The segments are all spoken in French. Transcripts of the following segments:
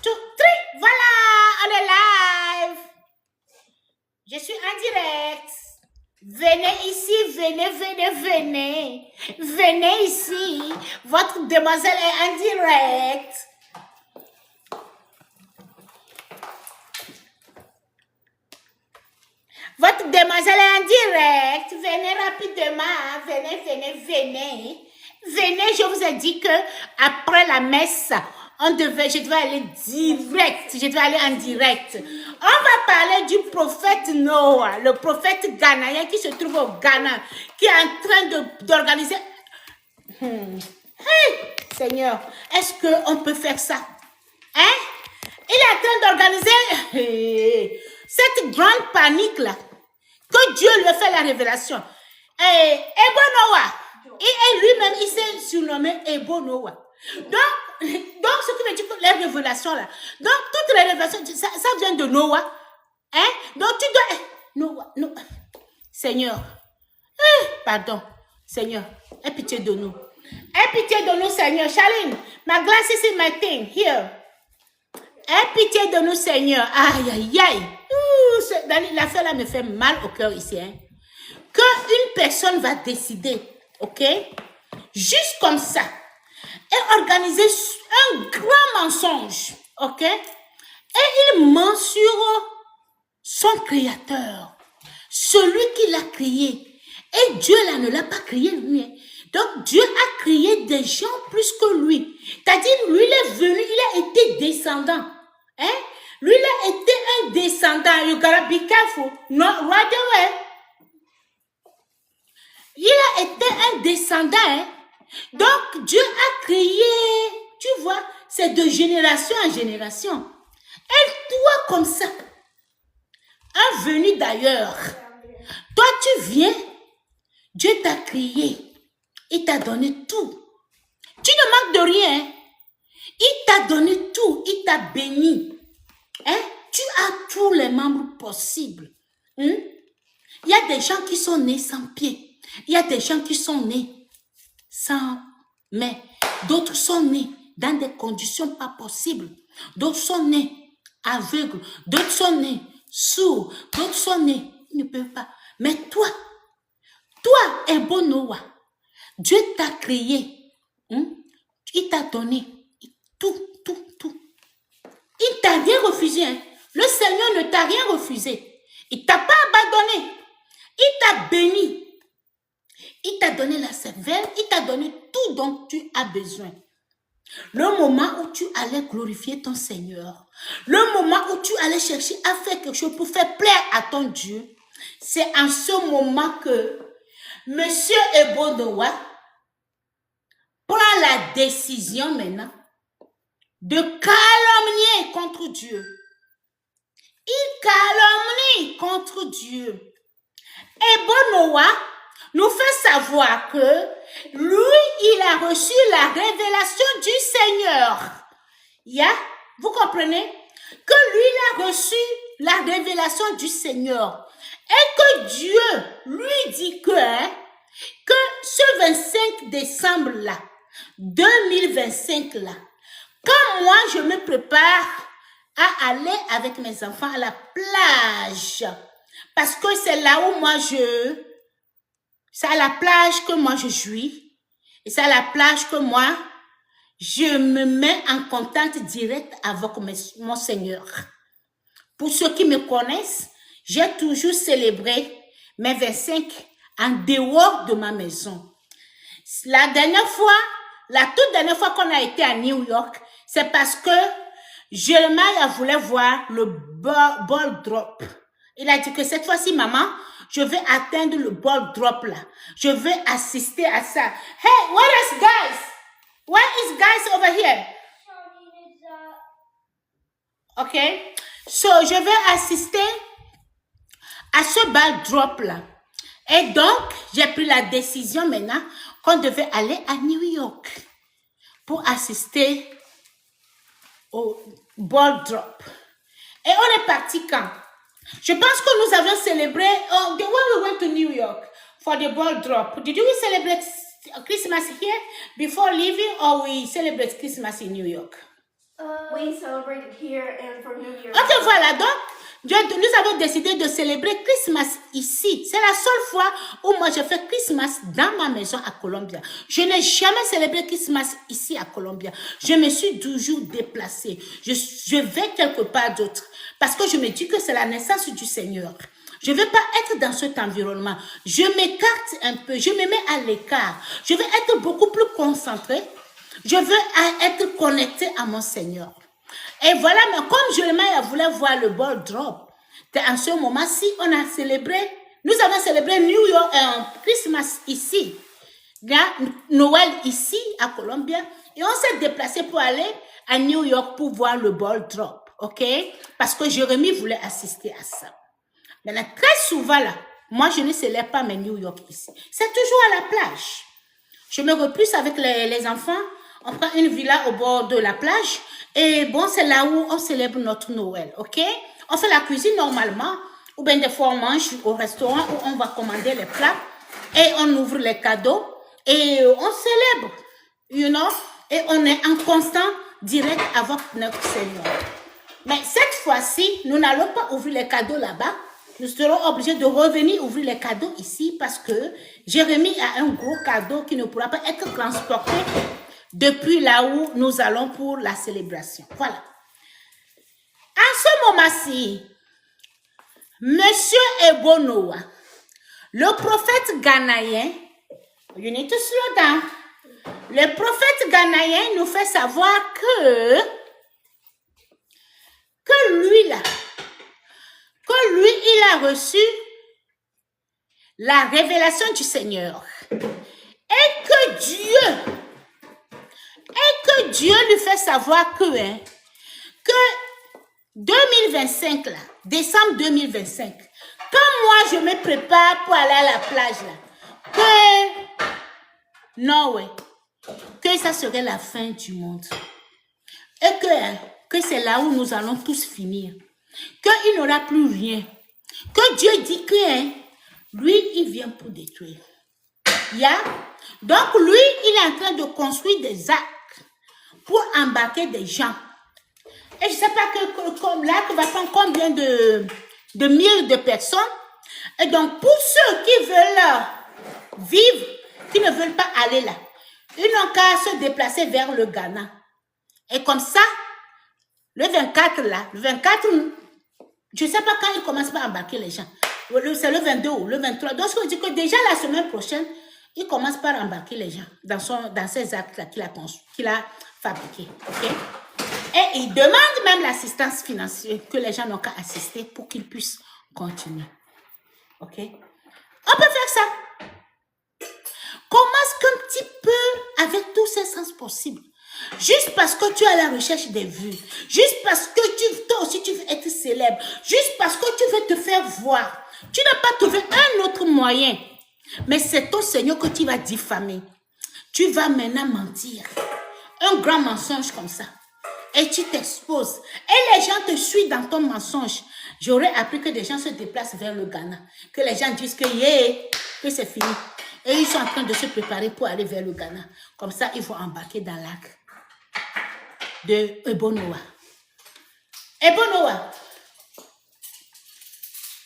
two, three. Voilà, on est live. Je suis en direct. Venez ici, venez. Venez ici. Votre demoiselle est en direct. Votre demoiselle est en direct. Venez rapidement. Venez. Venez, je vous ai dit que après la messe, je devais aller direct. Je devais aller en direct. On va parler du prophète Noah, le prophète ghanéen qui se trouve au Ghana, qui est en train d'organiser. Hey, Seigneur, est-ce qu'on peut faire ça? Hein? Il est en train d'organiser cette grande panique-là. Que Dieu lui a fait la révélation. Et Ebo Noah, et lui-même, il s'est surnommé Ebo Noah. Donc, ce qui veut dire que les révélations là, donc toutes les révélations, ça vient de Noah. Hein? Donc tu dois... Noah. Seigneur, pardon, Seigneur, aie pitié de nous. Aie pitié de nous, Seigneur. Charline, my glasses in my thing, here. Aie pitié de nous, Seigneur. Aïe. L'affaire là me fait mal au cœur ici. Hein? Qu'une personne va décider, ok, juste comme ça, et organiser un grand mensonge, ok, et il ment sur son créateur, celui qui l'a créé. Et Dieu là ne l'a pas créé lui. Donc Dieu a créé des gens plus que lui. C'est-à-dire, lui il est venu, il a été descendant. Hein? Lui il a été un descendant. You gotta be careful. Not right away. Il a été un descendant. Hein? Donc Dieu a créé, tu vois, c'est de génération en génération. Et toi comme ça, un venu d'ailleurs, toi tu viens, Dieu t'a créé, il t'a donné tout. Tu ne manques de rien. Hein? Il t'a donné tout, il t'a béni. Hein? Tu as tous les membres possibles. Il y a des gens qui sont nés sans pieds. Il y a des gens qui sont nés sans mains. D'autres sont nés dans des conditions pas possibles. D'autres sont nés aveugles. D'autres sont nés sourds. D'autres sont nés, ils ne peuvent pas. Mais toi, Ebo Noah, Dieu t'a créé. Il t'a donné tout. Il t'a rien refusé. Hein? Le Seigneur ne t'a rien refusé. Il t'a pas abandonné. Il t'a béni. Il t'a donné la cervelle. Il t'a donné tout dont tu as besoin. Le moment où tu allais glorifier ton Seigneur, le moment où tu allais chercher à faire quelque chose pour faire plaire à ton Dieu, c'est en ce moment que Monsieur Ebo Noah prend la décision maintenant de calomnier contre Dieu. Il calomnie contre Dieu. Ebo Noah nous fait savoir que lui, il a reçu la révélation du Seigneur. Vous comprenez? Que lui, il a reçu la révélation du Seigneur. Et que Dieu lui dit que ce 25 décembre là, 2025 là, quand moi je me prépare à aller avec mes enfants à la plage, parce que c'est là où c'est à la plage que moi je jouis, et c'est à la plage que moi je me mets en contact direct avec mon Seigneur. Pour ceux qui me connaissent, j'ai toujours célébré mes 25 en dehors de ma maison. La toute dernière fois qu'on a été à New York, c'est parce que Jeremiah voulait voir le ball drop. Il a dit que cette fois-ci, maman, je vais atteindre le ball drop là. Je vais assister à ça. Hey, where is guys? Where is guys over here? Okay. So, je vais assister à ce ball drop là. Et donc, j'ai pris la décision maintenant qu'on devait aller à New York pour assister au ball drop. Et on est parti quand? Je pense que nous avions célébré when we went to New York for the ball drop. Did we celebrate Christmas here before leaving, or we celebrate Christmas in New York? We celebrated here and for New Year. Ok, voilà, donc, nous avons décidé de célébrer Christmas ici. C'est la seule fois où moi je fais Christmas dans ma maison à Columbia. Je n'ai jamais célébré Christmas ici à Columbia. Je me suis toujours déplacée. Je vais quelque part d'autre parce que je me dis que c'est la naissance du Seigneur. Je ne veux pas être dans cet environnement. Je m'écarte un peu, je me mets à l'écart. Je veux être beaucoup plus concentrée. Je veux être connectée à mon Seigneur. Et voilà, mais comme Jérémie voulait voir le ball drop, en ce moment-ci, on a célébré, nous avons célébré New York, Christmas ici, Noël ici à Columbia, et on s'est déplacé pour aller à New York pour voir le ball drop, ok? Parce que Jérémie voulait assister à ça. Maintenant, très souvent là, moi je ne célèbre pas mes New York ici. C'est toujours à la plage. Je me repousse avec les enfants. On prend une villa au bord de la plage. Et bon, c'est là où on célèbre notre Noël, ok? On fait la cuisine normalement. Ou bien des fois, on mange au restaurant où on va commander les plats. Et on ouvre les cadeaux. Et on célèbre, you know? Et on est en constant direct avec notre Seigneur. Mais cette fois-ci, nous n'allons pas ouvrir les cadeaux là-bas. Nous serons obligés de revenir ouvrir les cadeaux ici parce que Jérémie a un gros cadeau qui ne pourra pas être transporté depuis là où nous allons pour la célébration. Voilà. En ce moment-ci, Monsieur Ebonoa, le prophète ghanéen, you need to slow down. Le prophète ghanéen nous fait savoir que lui, il a reçu la révélation du Seigneur. Et que Dieu lui fait savoir que 2025, là, décembre 2025, quand moi je me prépare pour aller à la plage, là, que ça serait la fin du monde. Et que c'est là où nous allons tous finir. Qu'il n'y aura plus rien. Que Dieu dit que lui, il vient pour détruire. Donc, lui, il est en train de construire des arcs pour embarquer des gens. Et je ne sais pas comme l'arc va prendre combien de milliers de personnes. Et donc, pour ceux qui veulent vivre, qui ne veulent pas aller là, ils n'ont qu'à se déplacer vers le Ghana. Et comme ça, le 24 là, le 24, je ne sais pas quand ils commencent à embarquer les gens. C'est le 22 ou le 23. Donc, je dis que déjà la semaine prochaine, il commence par embarquer les gens dans ces actes-là qu'il a fabriqués. Okay? Et il demande même l'assistance financière que les gens n'ont qu'à assister pour qu'ils puissent continuer. Ok? On peut faire ça. Commence qu'un petit peu avec tous ces sens possibles. Juste parce que tu es à la recherche des vues. Juste parce que toi aussi tu veux être célèbre. Juste parce que tu veux te faire voir. Tu n'as pas trouvé un autre moyen. Mais c'est ton Seigneur que tu vas diffamer. Tu vas maintenant mentir. Un grand mensonge comme ça. Et tu t'exposes. Et les gens te suivent dans ton mensonge. J'aurais appris que des gens se déplacent vers le Ghana. Que les gens disent que c'est fini. Et ils sont en train de se préparer pour aller vers le Ghana. Comme ça, ils vont embarquer dans l'arc de Ebonoa. Ebonoa,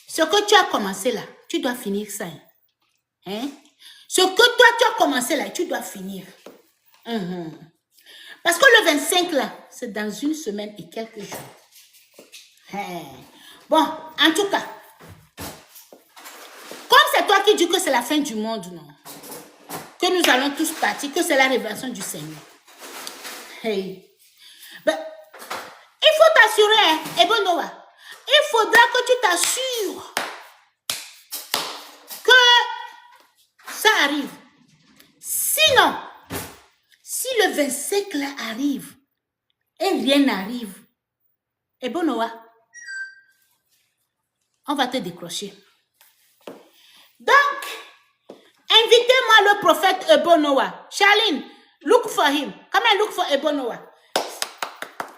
ce que tu as commencé là, tu dois finir ça. Hein? Ce que toi, tu as commencé là, tu dois finir. Parce que le 25 là, c'est dans une semaine et quelques jours. Bon, en tout cas, comme c'est toi qui dis que c'est la fin du monde, non? Que nous allons tous partir, que c'est la révélation du Seigneur. Ben, il faut t'assurer, Ebonoa, il faudra que tu t'assures que ça arrive. Sinon, si le 25 là arrive et rien n'arrive, Ebonoa, on va te décrocher. Donc, invitez-moi le prophète Ebonoa. Charline, look for him. Come and look for Ebonoa.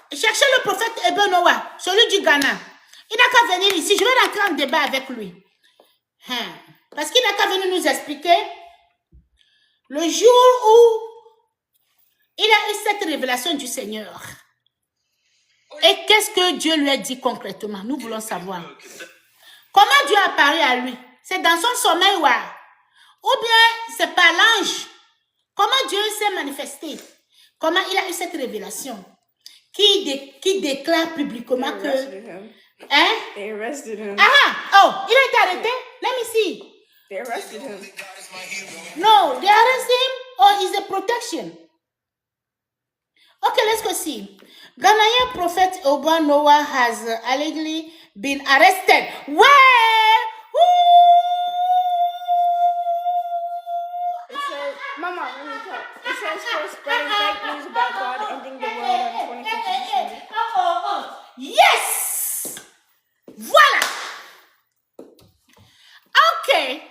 Cherchez le prophète Ebonoa, celui du Ghana. Il n'a qu'à venir ici. Je vais rentrer en débat avec lui. Parce qu'il n'a qu'à venir nous expliquer le jour où il a eu cette révélation du Seigneur. Et qu'est-ce que Dieu lui a dit concrètement? Nous voulons savoir. Comment Dieu a apparu à lui? C'est dans son sommeil ou bien c'est par l'ange? Comment Dieu s'est manifesté? Comment il a eu cette révélation? Qui déclare publiquement They que... arrested him. Hein? They arrested him. Oh, il a été arrêté? Let me see. They arrested him. No, they arrest him or is a protection? Okay, let's go see. Ghanaian prophet Oba Noah has allegedly been arrested. Where? It says, Mama, let me talk. It says for spreading fake news about God ending the world on 25th of December. Yes! Voila! Okay.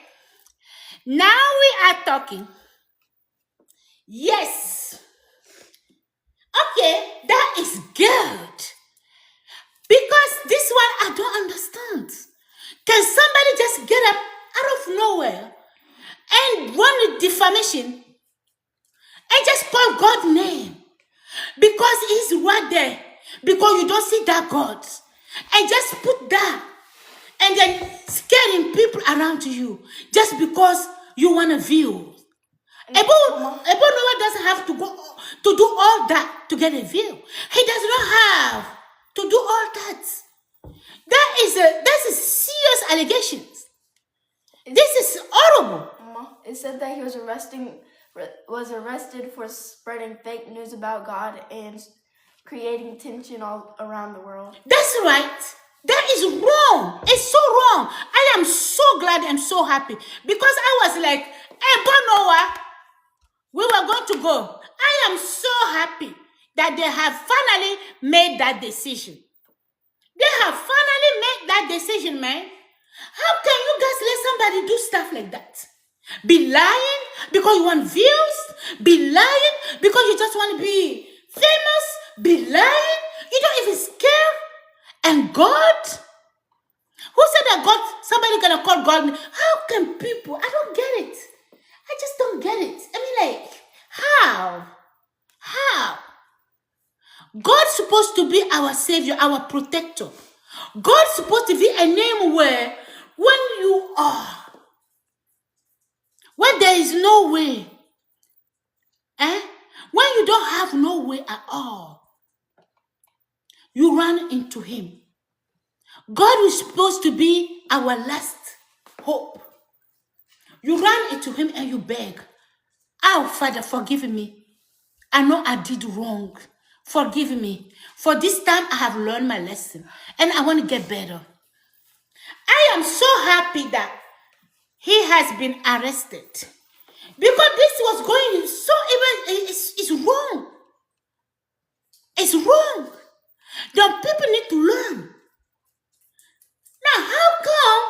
Now we are talking. Yes. Okay, that is good. Because this one I don't understand. Can somebody just get up out of nowhere and run with defamation and just call God's name? Because he's right there. Because you don't see that God. And just put that. And then scaring people around you. Just because you want a view. Ebo Noah doesn't have to go to do all that to get a view. He does not have to do all that. That's a serious allegations. This is horrible. Mama, it said that he was arrested for spreading fake news about God and creating tension all around the world. That's right. That is wrong. It's so wrong. I am so glad and so happy because I was like, hey, Noah, we were going to go. I am so happy that they have finally made that decision. They have finally made that decision, man. How can you guys let somebody do stuff like that? Be lying because you want views? Be lying because you just want to be famous? Be lying? You don't even care? And God? Who said that God, somebody gonna call God? How can people? I don't get it. I just don't get it. I mean, like, how? How? God's supposed to be our savior, our protector. God's supposed to be a name where when you are, when there is no way, when you don't have no way at all, you run into him. God is supposed to be our last hope. You run into him and you beg, oh, Father, forgive me. I know I did wrong. Forgive me. For this time, I have learned my lesson and I want to get better. I am so happy that he has been arrested because this was going so even, it's wrong. It's wrong. The people need to learn. Now, how come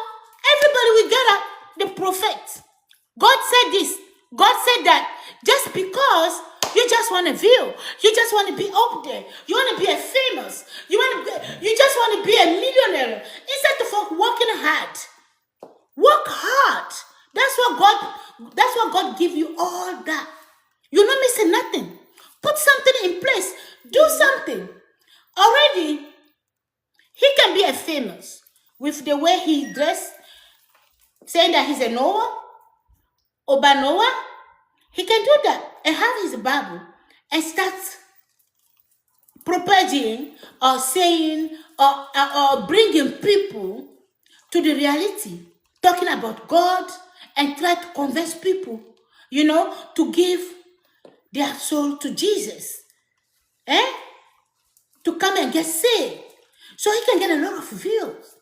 everybody will get up? The prophet. God said this. God said that. Just because you just want a view. You just want to be up there. You want to be a famous. You just want to be a millionaire. Instead of working hard. Work hard. That's what God give you all that. You're not missing nothing. Put something in place. Do something. Already, he can be a famous with the way he dressed, saying that he's a Noah, Oba Noah. He can do that and have his Bible and start propagating or saying or bringing people to the reality, talking about God and try to convince people, to give their soul to Jesus. To come and get saved. So he can get a lot of views.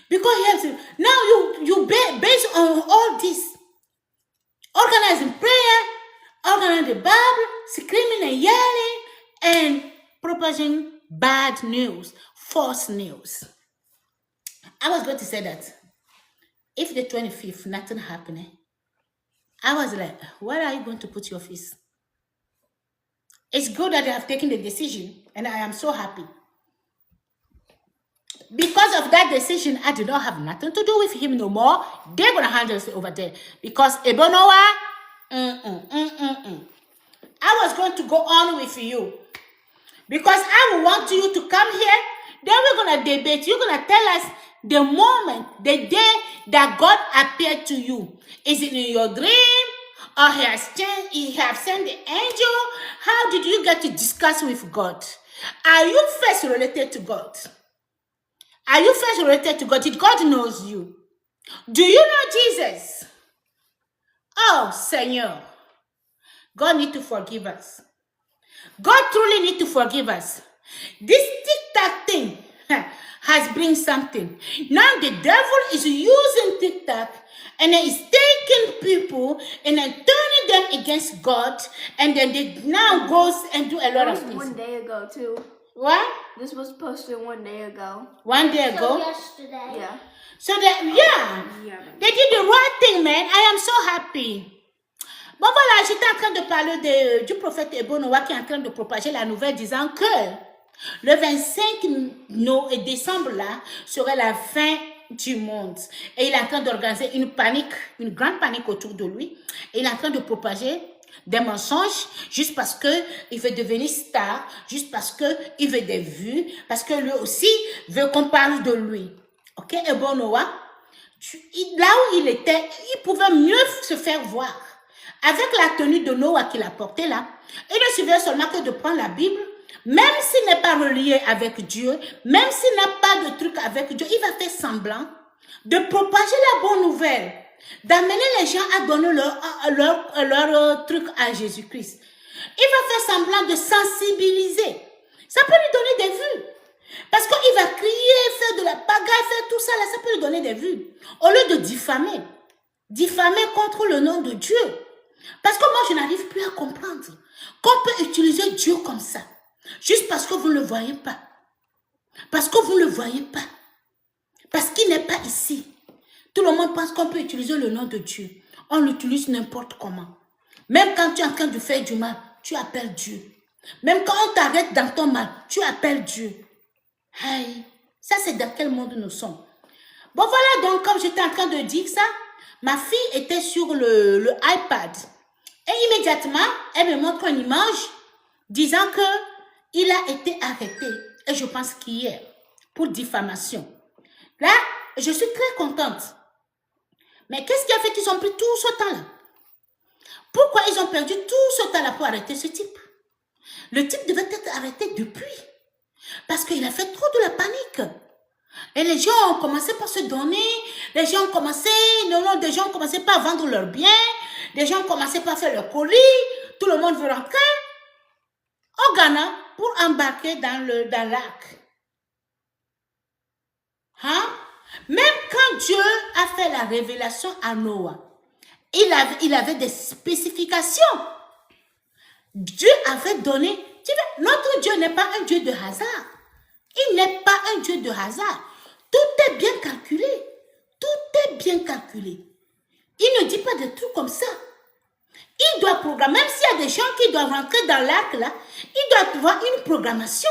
Because he has to, now you based on all this, organizing prayer, organizing the Bible, screaming and yelling, and propagating bad news, false news. I was going to say that if the 25th, nothing happening, I was like, where are you going to put your face? It's good that they have taken the decision, and I am so happy. Because of that decision, I do not have nothing to do with him no more. They're going to handle it over there. Because Ebo Noah, I was going to go on with you. Because I want you to come here. Then we're going to debate. You're going to tell us the moment, the day that God appeared to you. Is it in your dream? Or he has sent the angel? How did you get to discuss with God? Are you first related to God? Are you first related to God? Did God knows you? Do you know Jesus? Oh, Seigneur. God need to forgive us. God truly need to forgive us. This TikTok thing has bring something. Now the devil is using TikTok and then is taking people and then turning them against God, and then they now goes and do a lot of things. One day ago too. What? This was posted 1 day ago. 1 day ago? So yesterday. Yeah. So that, yeah, they did the right thing, man. I am so happy. Bon voilà, j'étais en train de parler du prophète Ebonowa qui est en train de propager la nouvelle disant que le 25 décembre là serait la fin du monde. Et il est en train d'organiser une panique, une grande panique autour de lui. Et il est en train de propager des mensonges juste parce qu'il veut devenir star, juste parce qu'il veut des vues, parce que lui aussi veut qu'on parle de lui. Ok, Ebonowa, là où il était, il pouvait mieux se faire voir. Avec la tenue de Noah qu'il a portée là, il ne suffit seulement que de prendre la Bible, même s'il n'est pas relié avec Dieu, même s'il n'a pas de truc avec Dieu, il va faire semblant de propager la bonne nouvelle, d'amener les gens à donner leur truc à Jésus-Christ. Il va faire semblant de sensibiliser. Ça peut lui donner des vues. Parce qu'il va crier, faire de la pagaille, faire tout ça, là, ça peut lui donner des vues. Au lieu de diffamer contre le nom de Dieu. Parce que moi, je n'arrive plus à comprendre qu'on peut utiliser Dieu comme ça. Juste parce que vous ne le voyez pas. Parce que vous ne le voyez pas. Parce qu'il n'est pas ici. Tout le monde pense qu'on peut utiliser le nom de Dieu. On l'utilise n'importe comment. Même quand tu es en train de faire du mal, tu appelles Dieu. Même quand on t'arrête dans ton mal, tu appelles Dieu. Aïe, ça c'est dans quel monde nous sommes. Bon voilà, donc comme j'étais en train de dire ça, ma fille était sur le iPad. Et immédiatement, elle me montre une image disant qu'il a été arrêté. Et je pense qu'hier, pour diffamation. Là, je suis très contente. Mais qu'est-ce qui a fait qu'ils ont pris tout ce temps-là? Pourquoi ils ont perdu tout ce temps-là pour arrêter ce type? Le type devait être arrêté depuis. Parce qu'il a fait trop de la panique. Et les gens ont commencé par se donner. Les gens ont commencé, des gens ont commencé par vendre leurs biens. Les gens ont commencé par faire leur colis. Tout le monde veut rentrer au Ghana pour embarquer dans l'arc. Hein? Même quand Dieu a fait la révélation à Noah, il avait des spécifications. Dieu avait donné. Notre Dieu n'est pas un Dieu de hasard. Il n'est pas un Dieu de hasard. Tout est bien calculé. Tout est bien calculé. Il ne dit pas des trucs comme ça. Il doit programmer. Même s'il y a des gens qui doivent rentrer dans l'arc là, il doit avoir une programmation.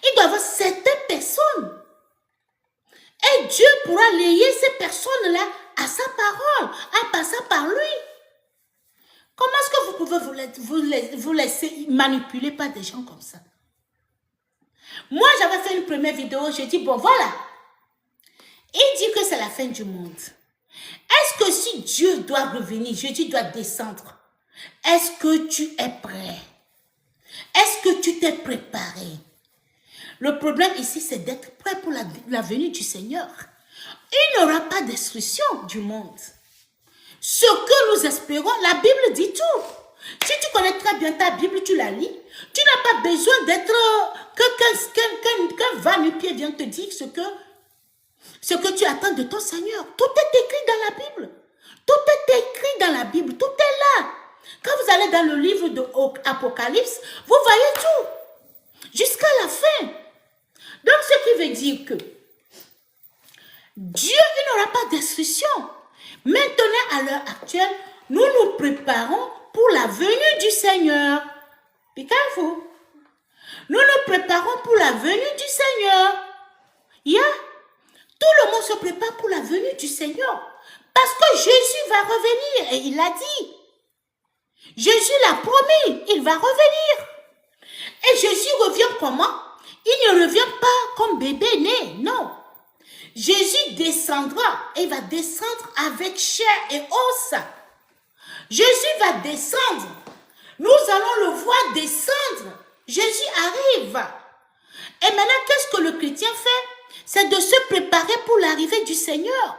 Il doit avoir certaines personnes. Et Dieu pourra lier ces personnes-là à sa parole, en passant par lui. Comment est-ce que vous pouvez vous laisser manipuler par des gens comme ça? Moi, j'avais fait une première vidéo, j'ai dit, bon, voilà. Il dit que c'est la fin du monde. Est-ce que si Dieu doit revenir, Jésus doit descendre, est-ce que tu es prêt? Est-ce que tu t'es préparé? Le problème ici, c'est d'être prêt pour la venue du Seigneur. Il n'y aura pas destruction du monde. Ce que nous espérons, la Bible dit tout. Si tu connais très bien ta Bible, tu la lis. Tu n'as pas besoin d'être qu'un va-nu-pied vient te dire ce que tu attends de ton Seigneur. Tout est écrit dans la Bible. Tout est écrit dans la Bible. Tout est là. Quand vous allez dans le livre de Apocalypse, vous voyez tout. Jusqu'à la fin. Donc, ce qui veut dire que Dieu, il n'aura pas de destruction. Maintenant, à l'heure actuelle, nous nous préparons pour la venue du Seigneur. Be careful. Nous nous préparons pour la venue du Seigneur. Yeah. Tout le monde se prépare pour la venue du Seigneur. Parce que Jésus va revenir. Et il l'a dit. Jésus l'a promis. Il va revenir. Et Jésus revient comment? Il ne revient pas comme bébé né, non. Jésus descendra et va descendre avec chair et os. Jésus va descendre. Nous allons le voir descendre. Jésus arrive. Et maintenant, qu'est-ce que le chrétien fait? C'est de se préparer pour l'arrivée du Seigneur.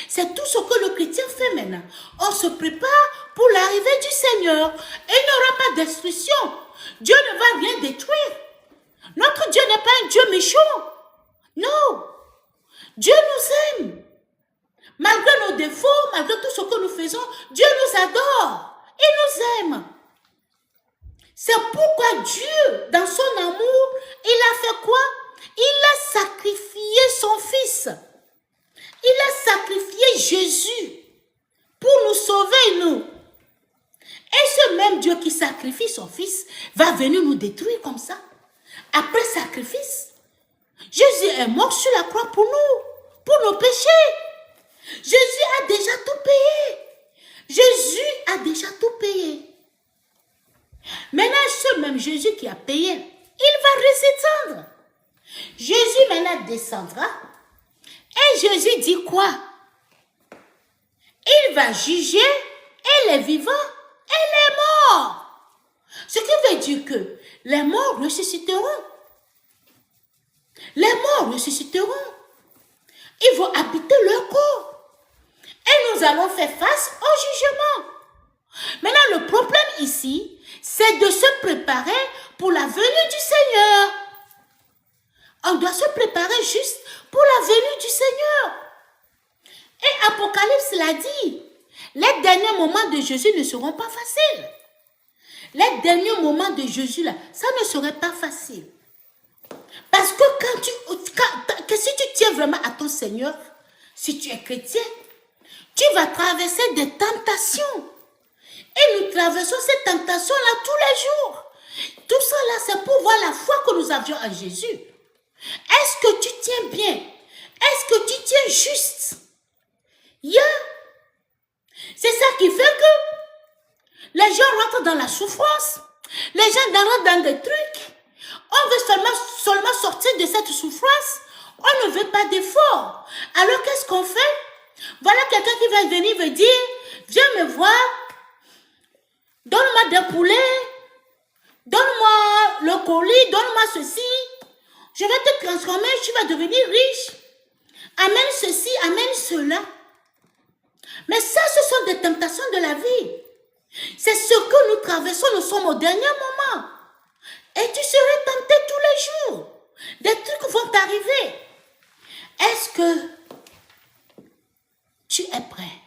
C'est tout ce que le chrétien fait maintenant. On se prépare pour l'arrivée du Seigneur. Et il n'y aura pas destruction. Dieu ne va rien détruire. Notre Dieu n'est pas un Dieu méchant. Non. Dieu nous aime. Malgré nos défauts, malgré tout ce que nous faisons, Dieu nous adore. Il nous aime. C'est pourquoi Dieu, dans son amour, il a fait quoi? Il a sacrifié son Fils. Il a sacrifié Jésus pour nous sauver, nous. Et ce même Dieu qui sacrifie son Fils va venir nous détruire comme ça. Après sacrifice, Jésus est mort sur la croix pour nous, pour nos péchés. Jésus a déjà tout payé. Jésus a déjà tout payé. Maintenant, ce même Jésus qui a payé, il va redescendre. Jésus maintenant descendra. Et Jésus dit quoi? Il va juger et les vivants et les morts. Ce qui veut dire que les morts ressusciteront. Les morts ressusciteront. Ils vont habiter leur corps. Et nous allons faire face au jugement. Maintenant, le problème ici, c'est de se préparer pour la venue du Seigneur. On doit se préparer juste pour la venue du Seigneur. Et Apocalypse l'a dit, les derniers moments de Jésus ne seront pas faciles. Les derniers moments de Jésus, là, ça ne serait pas facile. Parce que si tu tiens vraiment à ton Seigneur, si tu es chrétien, tu vas traverser des tentations. Et nous traversons ces tentations-là tous les jours. Tout ça là, c'est pour voir la foi que nous avions en Jésus. Est-ce que tu tiens bien? Est-ce que tu tiens juste? Yeah. C'est ça qui fait que les gens rentrent dans la souffrance. Les gens rentrent dans des trucs. On veut seulement sortir de cette souffrance. On ne veut pas d'effort. Alors qu'est-ce qu'on fait? Voilà quelqu'un qui va venir me dire, viens me voir, donne-moi des poulets, donne-moi le colis, donne-moi ceci. Je vais te transformer, tu vas devenir riche. Amène ceci, amène cela. Mais ça, ce sont des tentations de la vie. C'est ce que nous traversons, nous sommes au dernier moment. Et tu serais tenté tous les jours. Des trucs vont t'arriver. Est-ce que tu es prêt?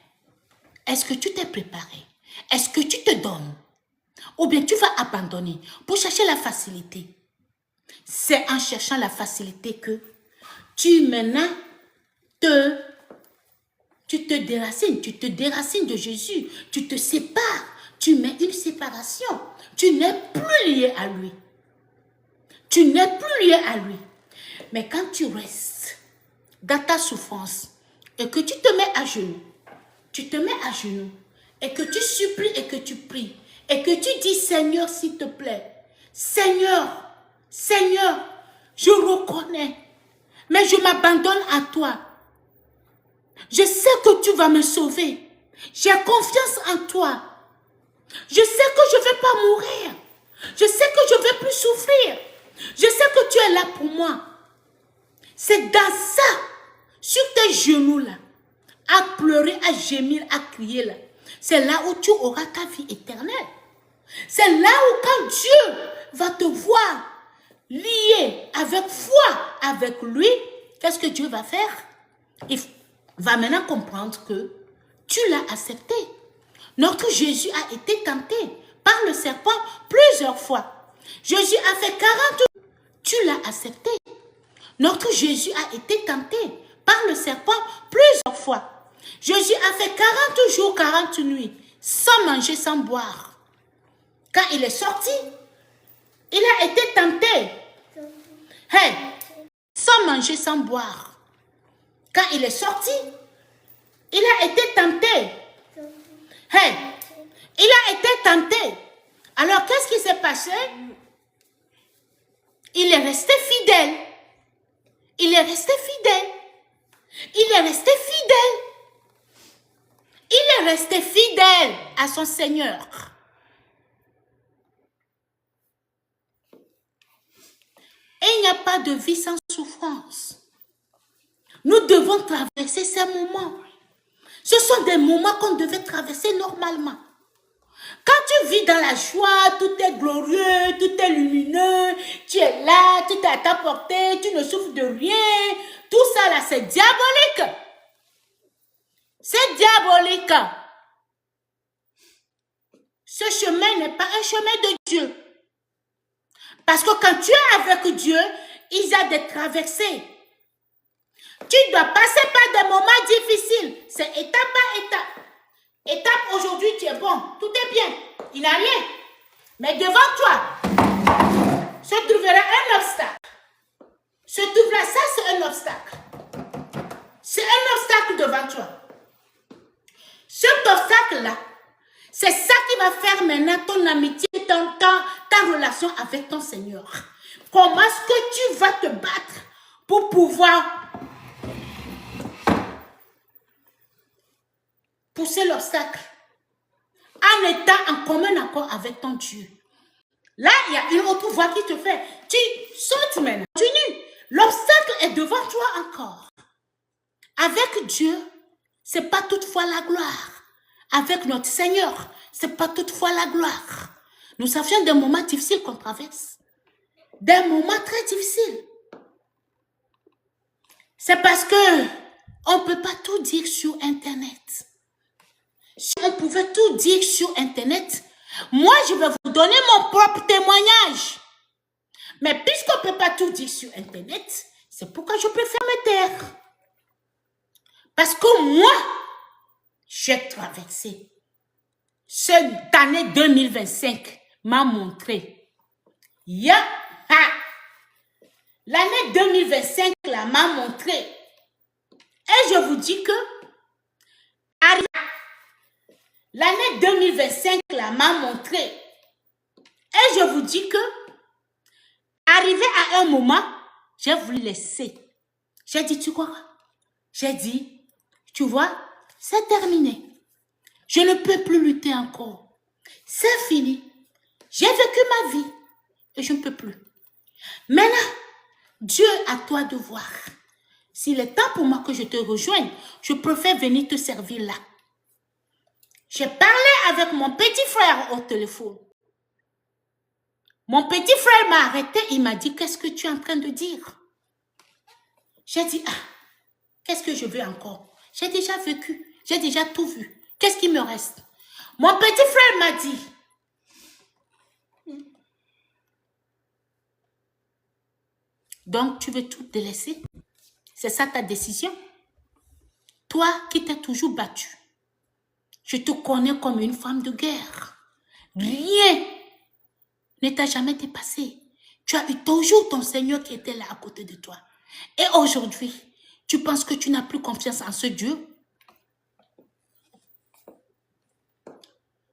Est-ce que tu t'es préparé? Est-ce que tu te donnes? Ou bien tu vas abandonner pour chercher la facilité? C'est en cherchant la facilité que tu maintenant tu te déracines de Jésus, tu te sépares, tu mets une séparation. Tu n'es plus lié à lui. Tu n'es plus lié à lui. Mais quand tu restes dans ta souffrance et que tu te mets à genoux, et que tu supplies et que tu pries et que tu dis Seigneur s'il te plaît, Seigneur, je reconnais, mais je m'abandonne à toi. Je sais que tu vas me sauver. J'ai confiance en toi. Je sais que je ne vais pas mourir. Je sais que je ne vais plus souffrir. Je sais que tu es là pour moi. C'est dans ça, sur tes genoux là, à pleurer, à gémir, à crier là. C'est là où tu auras ta vie éternelle. C'est là où quand Dieu va te voir lié avec foi avec lui, qu'est-ce que Dieu va faire? Il va maintenant comprendre que tu l'as accepté. Notre Jésus a été tenté par le serpent plusieurs fois. Jésus a fait 40 jours. Tu l'as accepté. Notre Jésus a été tenté par le serpent plusieurs fois. Jésus a fait 40 jours, 40 nuits, sans manger, sans boire. Quand il est sorti, il a été tenté. Hey, sans manger, sans boire. Quand il est sorti, il a été tenté. Hey, il a été tenté. Alors, qu'est-ce qui s'est passé? Il est resté fidèle. Il est resté fidèle. Il est resté fidèle. Il est resté fidèle à son Seigneur. Et il n'y a pas de vie sans souffrance. Nous devons traverser ces moments. Ce sont des moments qu'on devait traverser normalement. Quand tu vis dans la joie, tout est glorieux, tout est lumineux, tu es là, tout est à ta portée, tu ne souffres de rien. Tout ça là, c'est diabolique. C'est diabolique. Ce chemin n'est pas un chemin de Dieu. Parce que quand tu es avec Dieu, il y a des traversées. Tu dois passer par des moments difficiles. C'est étape par étape. Étape aujourd'hui, tu es bon. Tout est bien. Il n'y a rien. Mais devant toi, se trouvera un obstacle. Se trouvera ça, c'est un obstacle. C'est un obstacle devant toi. Cet obstacle-là, c'est ça qui va faire maintenant ton amitié, ta relation avec ton Seigneur. Comment est-ce que tu vas te battre pour pouvoir pousser l'obstacle en étant en commun accord avec ton Dieu. Là, il y a une autre voix qui te fait. Tu sautes maintenant. Continue. L'obstacle est devant toi encore. Avec Dieu, ce n'est pas toutefois la gloire. Avec notre Seigneur, ce n'est pas toutefois la gloire. Nous avions des moments difficiles qu'on traverse. Des moments très difficiles. C'est parce que on ne peut pas tout dire sur Internet. Si on pouvait tout dire sur Internet, moi, je vais vous donner mon propre témoignage. Mais puisqu'on ne peut pas tout dire sur Internet, c'est pourquoi je préfère me taire. Parce que moi, j'ai traversé. Cette année 2025 m'a montré. L'année 2025 là m'a montré. Et je vous dis que l'année 2025 là m'a montré. Et je vous dis que arrivé à un moment, j'ai voulu laisser. J'ai dit, tu crois? J'ai dit, tu vois, c'est terminé. Je ne peux plus lutter encore. C'est fini. J'ai vécu ma vie et je ne peux plus. Maintenant, Dieu, à toi de voir. S'il est temps pour moi que je te rejoigne, je préfère venir te servir là. J'ai parlé avec mon petit frère au téléphone. Mon petit frère m'a arrêté, il m'a dit, qu'est-ce que tu es en train de dire? J'ai dit, qu'est-ce que je veux encore? J'ai déjà vécu, j'ai déjà tout vu. Qu'est-ce qui me reste? Mon petit frère m'a dit, donc tu veux tout délaisser? C'est ça ta décision? Toi qui t'es toujours battue, je te connais comme une femme de guerre. Rien ne t'a jamais dépassé. Tu as eu toujours ton Seigneur qui était là à côté de toi. Et aujourd'hui, tu penses que tu n'as plus confiance en ce Dieu?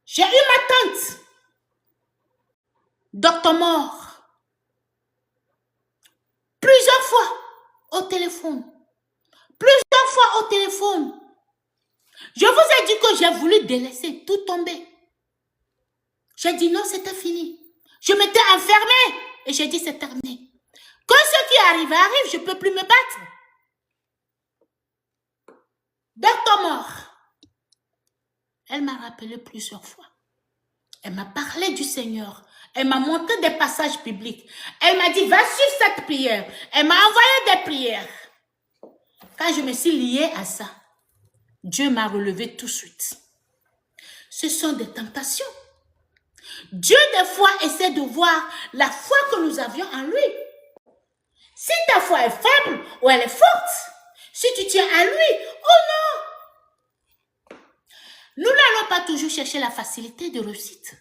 J'ai eu ma tante, docteur mort, plusieurs fois au téléphone. Plusieurs fois au téléphone. Je vous ai dit que j'ai voulu délaisser, tout tomber. J'ai dit non, c'était fini. Je m'étais enfermée et j'ai dit c'est terminé. Que ce qui arrive, je ne peux plus me battre. Docteur mort. Elle m'a rappelé plusieurs fois. Elle m'a parlé du Seigneur. Elle m'a montré des passages bibliques. Elle m'a dit, va suivre cette prière. Elle m'a envoyé des prières. Quand je me suis liée à ça, Dieu m'a relevé tout de suite. Ce sont des tentations. Dieu, des fois, essaie de voir la foi que nous avions en lui. Si ta foi est faible ou elle est forte, si tu tiens à lui, oh non! Nous n'allons pas toujours chercher la facilité de réussite.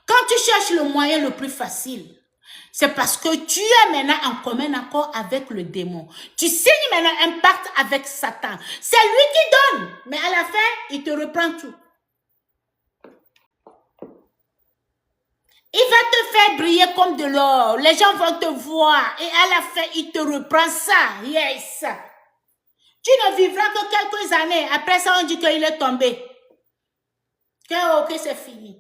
Quand tu cherches le moyen le plus facile, c'est parce que tu es maintenant en commun accord avec le démon. Tu signes maintenant un pacte avec Satan. C'est lui qui donne, mais à la fin, il te reprend tout. Il va te faire briller comme de l'or. Les gens vont te voir. Et à la fin, il te reprend ça. Yes. Tu ne vivras que quelques années. Après ça, on dit qu'il est tombé. Que c'est fini.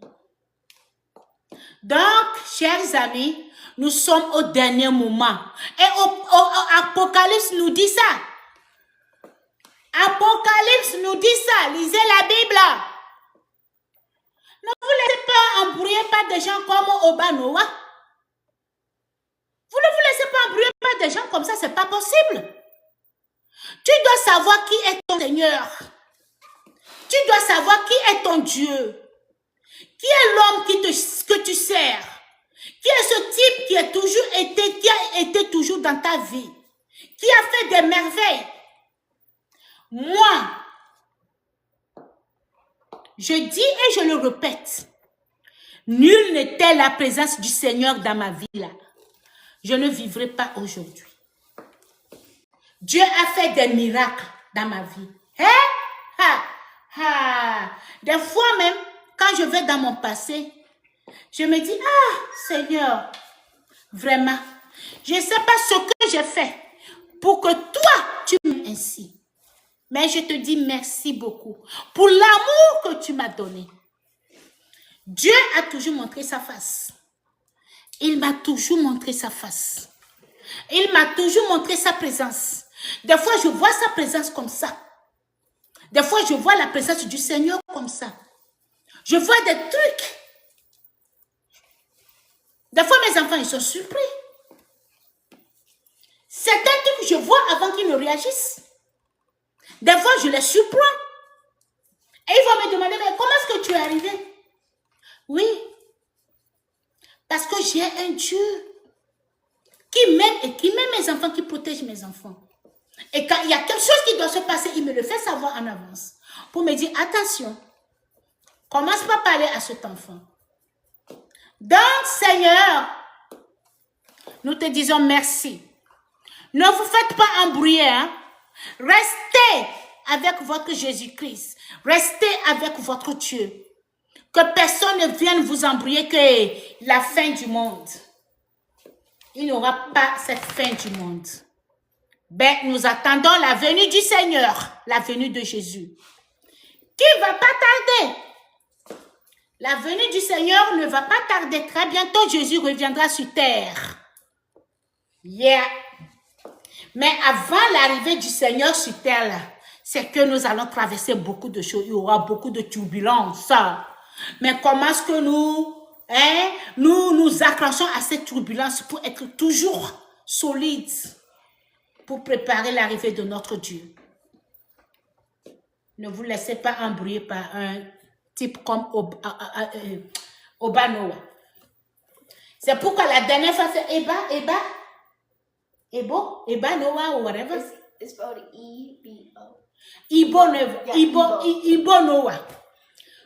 Donc, chers amis, nous sommes au dernier moment. Et Apocalypse nous dit ça. Apocalypse nous dit ça. Lisez la Bible. Ne vous laissez pas embrouiller par des gens comme Obanoa. Vous ne vous laissez pas embrouiller par des gens comme ça, c'est pas possible. Tu dois savoir qui est ton Seigneur. Tu dois savoir qui est ton Dieu. Qui est l'homme que tu sers? Qui est ce type qui a été toujours dans ta vie? Qui a fait des merveilles? Moi, je dis et je le répète, nul n'était la présence du Seigneur dans ma vie là. Je ne vivrai pas aujourd'hui. Dieu a fait des miracles dans ma vie. Des fois même, quand je vais dans mon passé, je me dis, ah Seigneur, vraiment, je ne sais pas ce que j'ai fait pour que toi, tu m'aimes ainsi. Mais je te dis merci beaucoup pour l'amour que tu m'as donné. Dieu a toujours montré sa face. Il m'a toujours montré sa face. Il m'a toujours montré sa présence. Des fois, je vois sa présence comme ça. Des fois, je vois la présence du Seigneur comme ça. Je vois des trucs. Des fois, mes enfants, ils sont surpris. Certains trucs, je vois avant qu'ils ne réagissent. Des fois, je les surprends. Et ils vont me demander, mais comment est-ce que tu es arrivé? Oui. Parce que j'ai un Dieu qui m'aime et qui m'aime mes enfants, qui protège mes enfants. Et quand il y a quelque chose qui doit se passer, il me le fait savoir en avance. Pour me dire, attention, commence pas à parler à cet enfant. Donc, Seigneur, nous te disons merci. Ne vous faites pas embrouiller. Hein? Restez avec votre Jésus-Christ. Restez avec votre Dieu. Que personne ne vienne vous embrouiller que la fin du monde. Il n'y aura pas cette fin du monde. Ben, nous attendons la venue du Seigneur, la venue de Jésus, qui ne va pas tarder. La venue du Seigneur ne va pas tarder. Très bientôt, Jésus reviendra sur terre. Yeah. Mais avant l'arrivée du Seigneur sur terre, là, c'est que nous allons traverser beaucoup de choses. Il y aura beaucoup de turbulences. Mais comment est-ce que nous accrochons à cette turbulence pour être toujours solides, pour préparer l'arrivée de notre Dieu? Ne vous laissez pas embrouiller par un type comme Obanoa. C'est pourquoi la dernière fois, c'est Ebanoa ou whatever. It's spelled E-B-O. Ibonoa.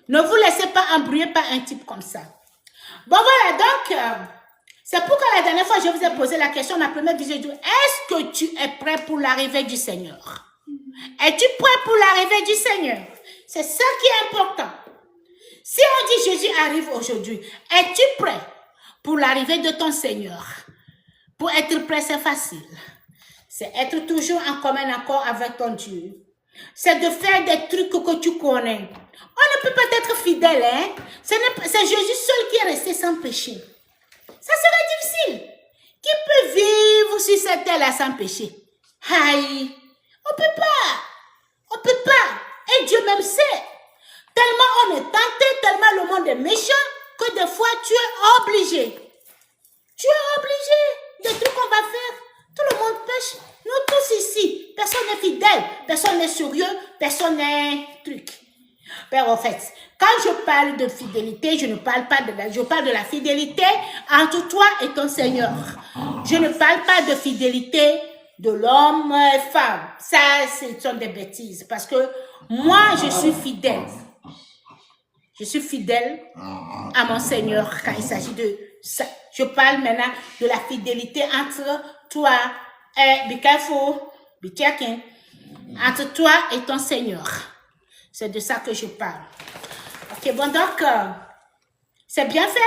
Ne vous laissez pas embrouiller par un type comme ça. Bon voilà, donc, c'est pourquoi la dernière fois, je vous ai posé la question, ma première vidéo, est-ce que tu es prêt pour l'arrivée du Seigneur? Es-tu prêt pour l'arrivée du Seigneur? C'est ça qui est important. Si on dit Jésus arrive aujourd'hui, es-tu prêt pour l'arrivée de ton Seigneur? Pour être prêt, c'est facile. C'est être toujours en commun accord avec ton Dieu. C'est de faire des trucs que tu connais. On ne peut pas être fidèle, hein? C'est Jésus seul qui est resté sans péché. Ça serait difficile. Qui peut vivre sur cette terre-là sans péché? Aïe! On ne peut pas. On ne peut pas. Et Dieu même sait. Tellement on est tenté, tellement le monde est méchant, que des fois tu es obligé. Tu es obligé. Des trucs qu'on va faire. Tout le monde pêche. Nous tous ici. Personne n'est fidèle. Personne n'est sérieux. Personne n'est truc. Père, en fait, quand je parle de fidélité, je ne parle pas je parle de la fidélité entre toi et ton Seigneur. Je ne parle pas de fidélité de l'homme et femme. Ça, ce sont des bêtises. Parce que moi, je suis fidèle. Je suis fidèle à mon Seigneur quand il s'agit de ça. Je parle maintenant de la fidélité entre toi et, be careful, be checking, entre toi et ton Seigneur. C'est de ça que je parle. Ok, bon, donc, c'est bien fait.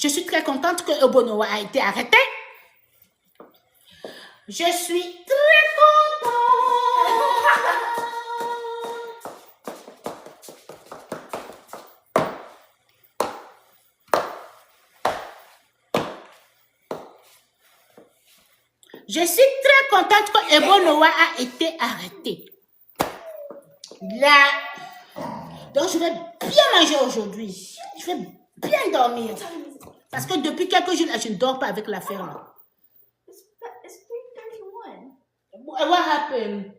Je suis très contente que Obonowa a été arrêté. Je suis très contente. Je suis très contente que Obonowa a été arrêté. Là, donc je vais bien manger aujourd'hui. Je vais bien dormir. Parce que depuis quelques jours, là, je ne dors pas avec l'affaire là. It's 3:31. What happened?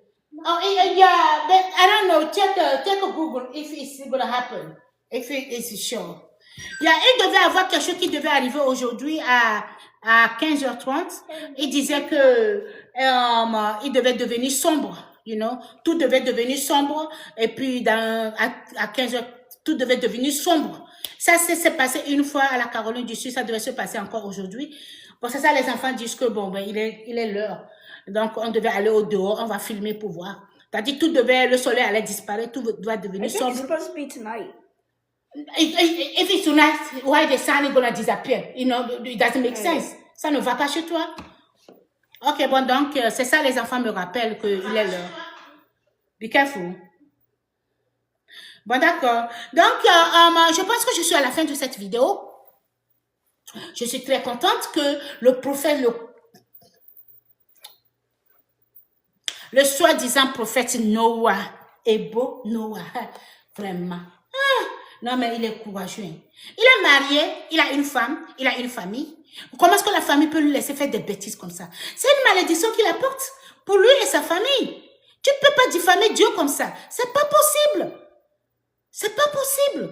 Oh, yeah, but I don't know. Check Google if it's going to happen. If it is sure. Yeah, il devait avoir quelque chose qui devait arriver aujourd'hui à 15h30. Il disait que il devait devenir sombre, you know. Tout devait devenir sombre. Et puis, à 15h, tout devait devenir sombre. Ça s'est passé une fois à la Caroline du Sud. Ça devait se passer encore aujourd'hui. Bon, c'est ça, les enfants disent que bon, ben, il est l'heure. Donc, on devait aller au dehors, on va filmer pour voir. C'est-à-dire, le soleil allait disparaître, tout doit devenir I think sombre. it's supposed to be tonight. If it's tonight, why the sun is gonna disappear? You know, it doesn't make sense. Ça ne va pas chez toi. Ok, bon, donc, c'est ça, les enfants me rappellent qu'il est l'heure. Be careful. Bon, d'accord. Donc, je pense que je suis à la fin de cette vidéo. Je suis très contente que le prophète, le soi-disant prophète Noah est beau, Noah, vraiment. Non, mais il est courageux. Il est marié, il a une femme, il a une famille. Comment est-ce que la famille peut lui laisser faire des bêtises comme ça? C'est une malédiction qu'il apporte pour lui et sa famille. Tu ne peux pas diffamer Dieu comme ça. C'est pas possible. C'est pas possible.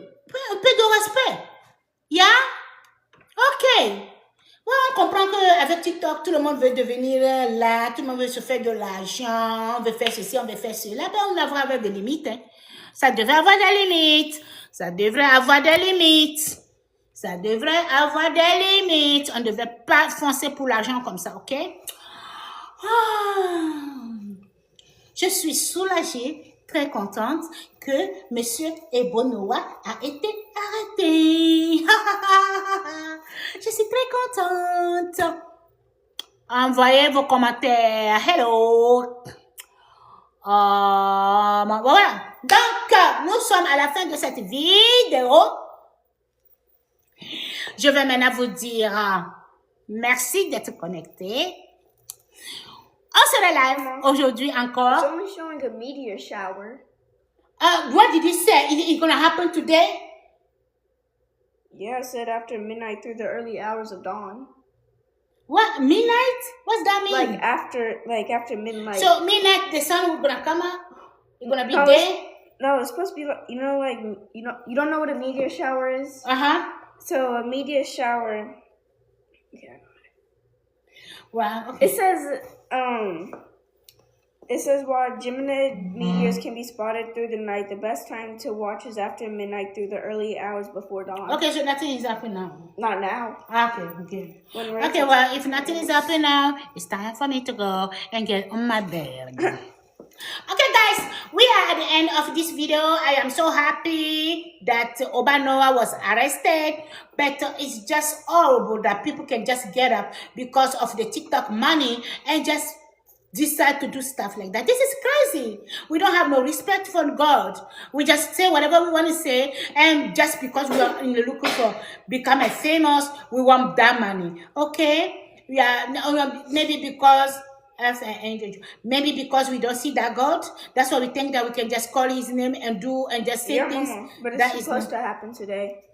Un peu de respect. Yeah? Ok. Ouais, on comprend qu'avec TikTok, tout le monde veut devenir là, tout le monde veut se faire de l'argent, on veut faire ceci, on veut faire cela. Ben, on devrait avoir des limites. Hein. Ça devrait avoir des limites. Ça devrait avoir des limites. Ça devrait avoir des limites. On ne devrait pas foncer pour l'argent comme ça, ok? Je suis soulagée, très contente que Monsieur Obonowa a été arrêté. Je suis très contente. Envoyez vos commentaires. Hello. Voilà. Donc, nous sommes à la fin de cette vidéo. Je vais maintenant vous dire merci d'être connecté. On sera live aujourd'hui It's encore. only showing a meteor shower. What did he say? It's going to happen today? Yeah, it said after midnight through the early hours of dawn. What? Midnight? What's that mean? Like after midnight. So midnight, the sun will gonna come up. It's gonna be No, day. No, it's supposed to be like you don't know what a meteor shower is. So a meteor shower. Yeah. Wow. Okay. It says while Geminid meteors can be spotted through the night, the best time to watch is after midnight through the early hours before dawn. Okay, so nothing is happening now. Not now. Okay. When Okay, well, if nothing is happening now, it's time for me to go and get on my bed. Okay, guys, we are at the end of this video. I am so happy that Obonowa was arrested, but it's just horrible that people can just get up because of the TikTok money and just decide to do stuff like that. This is crazy. We don't have no respect for God. We just say whatever we want to say, and just because we are in the looking for becoming famous, we want that money. Okay? Yeah, maybe because maybe because we don't see that God, that's why we think that we can just call his name and do and just say things. But it's supposed to happen today.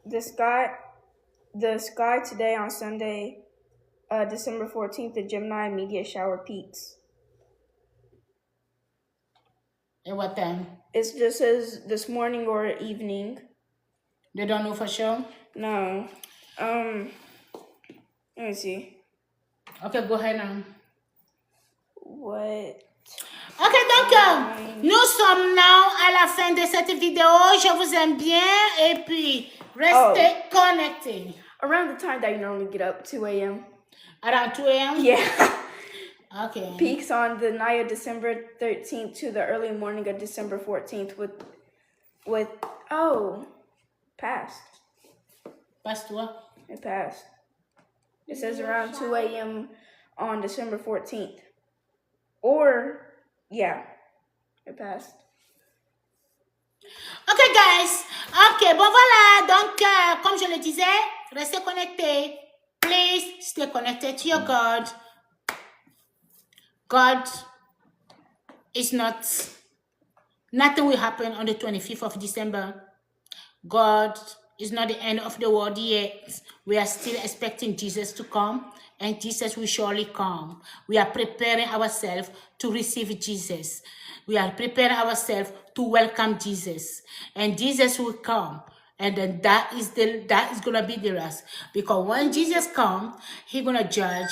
The sky today on Sunday, December 14th, the Gemini meteor shower peaks. At what time? It just says this morning or evening. They don't know for sure? No. Let me see. Okay, go ahead now. What? Ok, donc, nous sommes now à la fin de cette vidéo. Je vous aime bien et puis restez connectés. Around the time that you normally get up, 2 a.m. Around 2 a.m.? Yeah. Okay. Peaks on the night of December 13th to the early morning of December 14th with past. Passe toi. It passed. It says around 2 a.m. on December 14th. Or, yeah, it passed. Ok, guys. Ok, bon voilà. Donc, comme je le disais, restez connectés. Please stay connected to your God. God is not, nothing will happen on the 25th of December. God is not the end of the world yet. We are still expecting Jesus to come, and Jesus will surely come. We are preparing ourselves to receive Jesus. We are preparing ourselves to welcome Jesus, and Jesus will come. And then that is gonna be the last, because when Jesus comes, He's gonna judge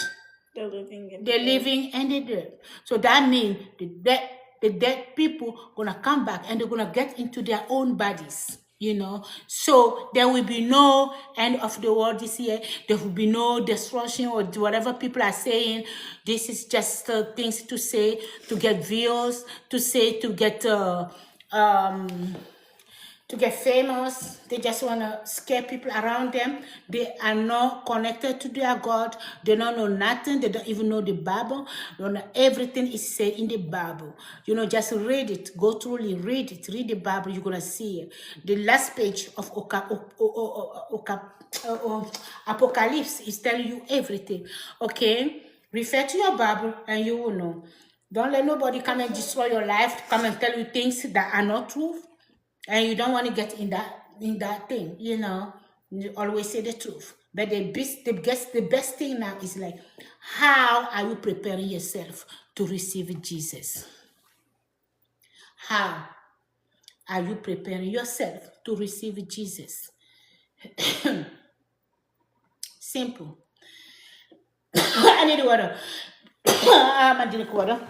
The living and the living and the dead. So that means the dead people gonna come back and they're gonna get into their own bodies, you know. So there will be no end of the world this year. There will be no destruction or whatever people are saying. This is just things to say to get views, to say to get to get famous. They just want to scare people around them. They are not connected to their God. They don't know nothing. They don't even know the Bible. They don't know everything is said in the Bible. You know, just read it. Go through it. Read it. Read the Bible. You're going to see it. The last page of Apocalypse is telling you everything. Okay? Refer to your Bible and you will know. Don't let nobody come and destroy your life, come and tell you things that are not true. And you don't want to get in that thing, you know. You always say the truth. But the best thing now is like, how are you preparing yourself to receive Jesus? How are you preparing yourself to receive Jesus? Simple. I need water. I'm gonna drink water.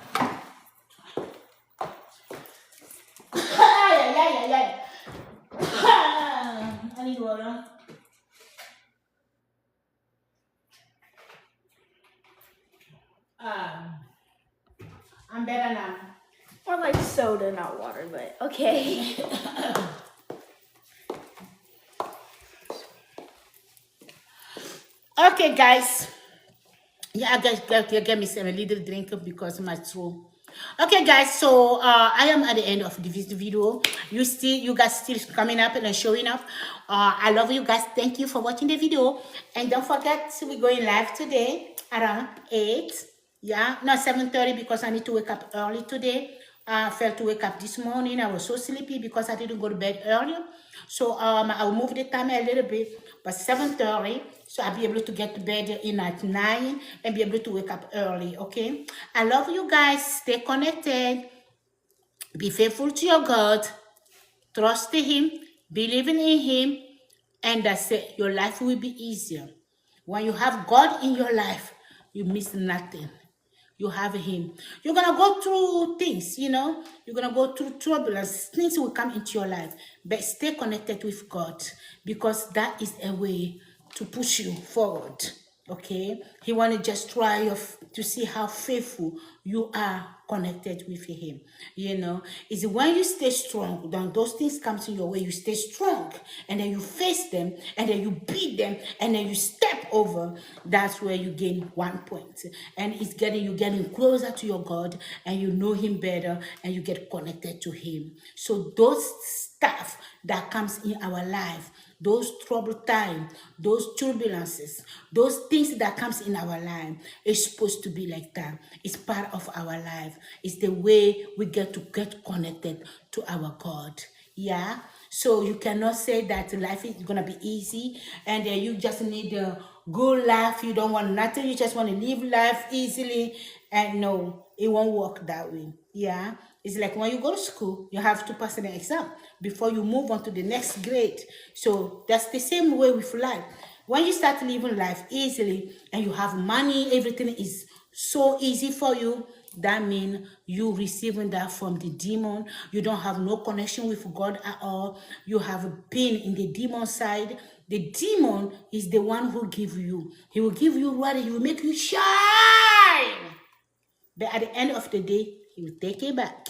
I need water. I'm better now. More like soda, not water, but okay. Okay, guys. Yeah, I guess get me some a little drink because my throat. Okay, guys. So I am at the end of this video. You guys still coming up and showing up. I love you guys. Thank you for watching the video, and don't forget we're going live today around 8. Yeah, not 7:30 because I need to wake up early today. I failed to wake up this morning. I was so sleepy because I didn't go to bed earlier. So I'll move the time a little bit, but 7:30. So I'll be able to get to bed in at 9 and be able to wake up early, okay? I love you guys. Stay connected. Be faithful to your God. Trust Him. Believing in Him. And that's it. Your life will be easier. When you have God in your life, you miss nothing. You have Him. You're going to go through things, you know. You're going to go through turbulence. Things will come into your life. But stay connected with God, because that is a way to push you forward. Okay? He want to just try to see how faithful you are connected with Him. You know, it's when you stay strong, then those things come to your way, you stay strong, and then you face them, and then you beat them, and then you step over. That's where you gain 1 point. And it's you getting closer to your God, and you know Him better, and you get connected to Him. So those stuff that comes in our life, those troubled times, those turbulences, those things that comes in our life, is supposed to be like that. It's part of our life. It's the way we get to get connected to our God. Yeah. So you cannot say that life is gonna be easy and you just need a good life. You don't want nothing. You just want to live life easily. And no, it won't work that way. Yeah. It's like when you go to school, you have to pass an exam before you move on to the next grade. So that's the same way with life. When you start living life easily and you have money, everything is so easy for you, that means you receiving that from the demon. You don't have no connection with God at all. You have been in the demon side. The demon is the one who give you. He will give you what he will make you shine. But at the end of the day, He will take it back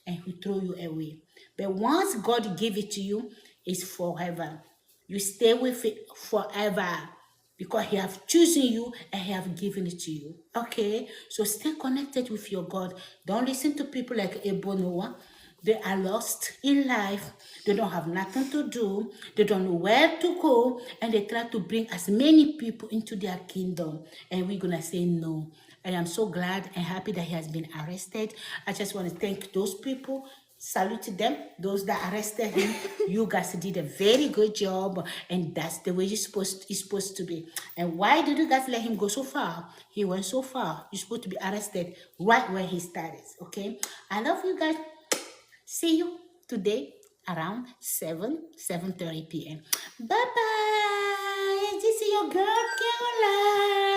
and He will throw you away. But once God give it to you, it's forever. You stay with it forever. because he have chosen you and he have given it to you. Okay, so stay connected with your God. Don't listen to people like Ebonoa. They are lost in life. They don't have nothing to do. They don't know where to go, and they try to bring as many people into their kingdom. And we're gonna say no. I am so glad and happy that he has been arrested. I just want to thank those people. Salute them, those that arrested him. You guys did a very good job, and that's the way it's supposed to be. And why did you guys let him go so far? He went so far. You're supposed to be arrested right where he started. Okay, I love you guys. See you today around 7:30 p.m. Bye bye. This is your girl Caroline.